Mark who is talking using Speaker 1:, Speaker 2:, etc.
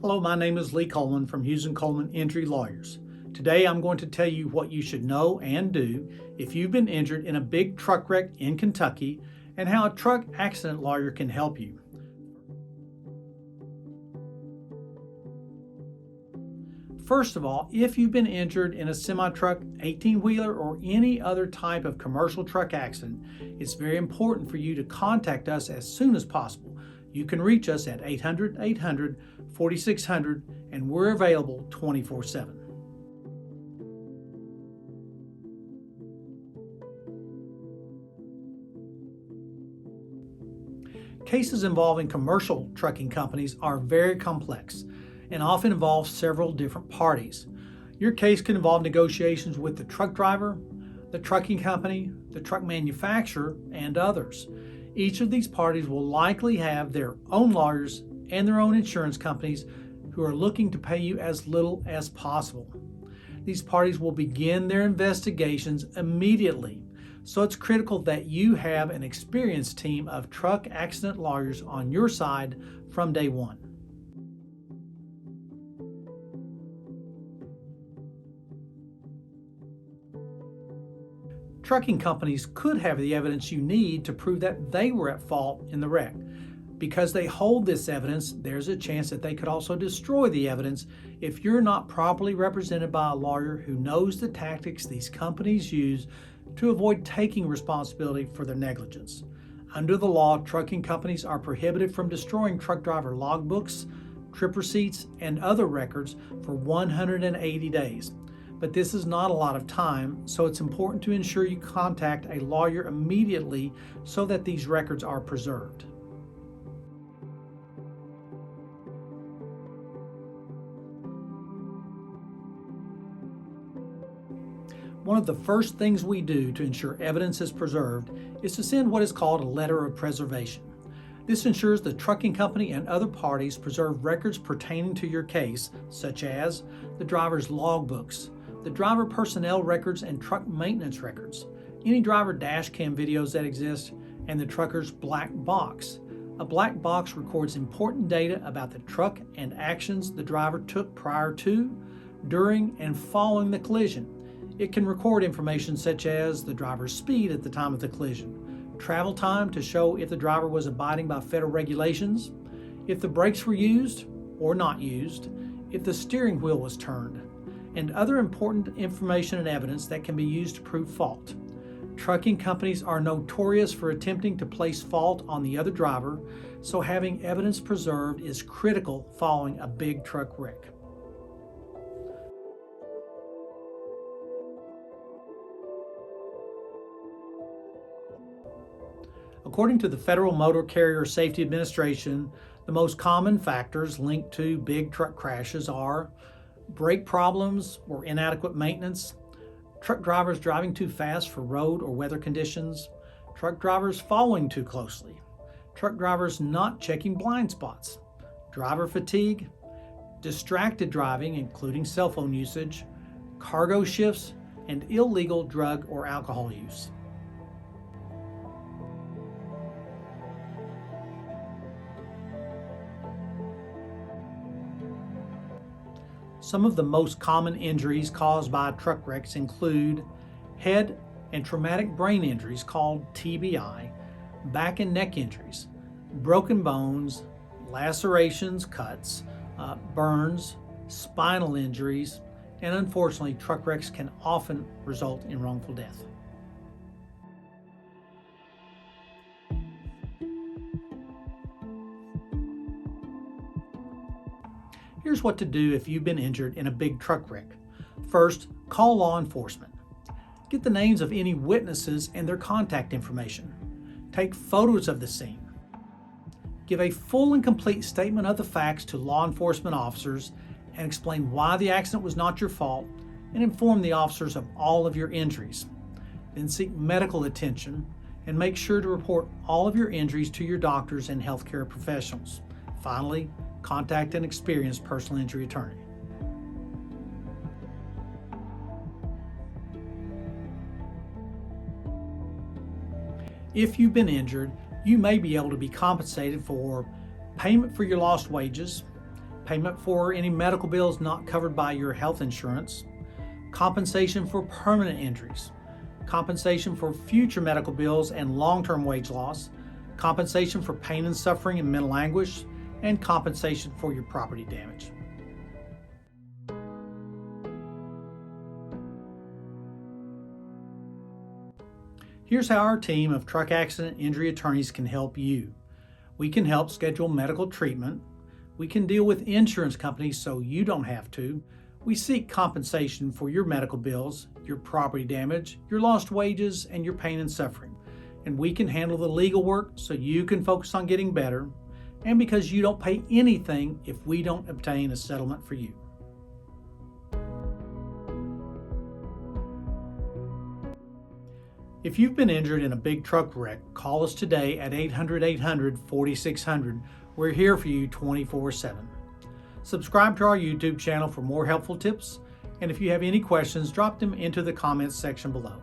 Speaker 1: Hello, my name is Lee Coleman from Hughes Coleman Injury Lawyers. Today I'm going to tell you what you should know and do if you've been injured in a big truck wreck in Kentucky and how a truck accident lawyer can help you. First of all, if you've been injured in a semi-truck, 18-wheeler, or any other type of commercial truck accident, it's very important for you to contact us as soon as possible. You can reach us at 800-800-4600 and we're available 24/7. Cases involving commercial trucking companies are very complex and often involve several different parties. Your case could involve negotiations with the truck driver, the trucking company, the truck manufacturer, and others. Each of these parties will likely have their own lawyers and their own insurance companies who are looking to pay you as little as possible. These parties will begin their investigations immediately, so it's critical that you have an experienced team of truck accident lawyers on your side from day one. Trucking companies could have the evidence you need to prove that they were at fault in the wreck. Because they hold this evidence, there's a chance that they could also destroy the evidence if you're not properly represented by a lawyer who knows the tactics these companies use to avoid taking responsibility for their negligence. Under the law, trucking companies are prohibited from destroying truck driver logbooks, trip receipts, and other records for 180 days. But this is not a lot of time, so it's important to ensure you contact a lawyer immediately so that these records are preserved. One of the first things we do to ensure evidence is preserved is to send what is called a letter of preservation. This ensures the trucking company and other parties preserve records pertaining to your case, such as the driver's logbooks, the driver personnel records and truck maintenance records, any driver dash cam videos that exist, and the trucker's black box. A black box records important data about the truck and actions the driver took prior to, during, and following the collision. It can record information such as the driver's speed at the time of the collision, travel time to show if the driver was abiding by federal regulations, if the brakes were used or not used, if the steering wheel was turned, and other important information and evidence that can be used to prove fault. Trucking companies are notorious for attempting to place fault on the other driver, so having evidence preserved is critical following a big truck wreck. According to the Federal Motor Carrier Safety Administration, the most common factors linked to big truck crashes are brake problems or inadequate maintenance, truck drivers driving too fast for road or weather conditions, truck drivers following too closely, truck drivers not checking blind spots, driver fatigue, distracted driving including cell phone usage, cargo shifts, and illegal drug or alcohol use. Some of the most common injuries caused by truck wrecks include head and traumatic brain injuries called TBI, back and neck injuries, broken bones, lacerations, cuts, burns, spinal injuries, and unfortunately, truck wrecks can often result in wrongful death. Here's what to do if you've been injured in a big truck wreck. First, call law enforcement. Get the names of any witnesses and their contact information. Take photos of the scene. Give a full and complete statement of the facts to law enforcement officers and explain why the accident was not your fault and inform the officers of all of your injuries. Then seek medical attention and make sure to report all of your injuries to your doctors and healthcare professionals. Finally, contact an experienced personal injury attorney. If you've been injured, you may be able to be compensated for payment for your lost wages, payment for any medical bills not covered by your health insurance, compensation for permanent injuries, compensation for future medical bills and long-term wage loss, compensation for pain and suffering and mental anguish, and compensation for your property damage. Here's how our team of truck accident injury attorneys can help you. We can help schedule medical treatment. We can deal with insurance companies so you don't have to. We seek compensation for your medical bills, your property damage, your lost wages, and your pain and suffering. And we can handle the legal work so you can focus on getting better, and because you don't pay anything if we don't obtain a settlement for you. If you've been injured in a big truck wreck, call us today at 800-800-4600. We're here for you 24/7. Subscribe to our YouTube channel for more helpful tips, and if you have any questions, drop them into the comments section below.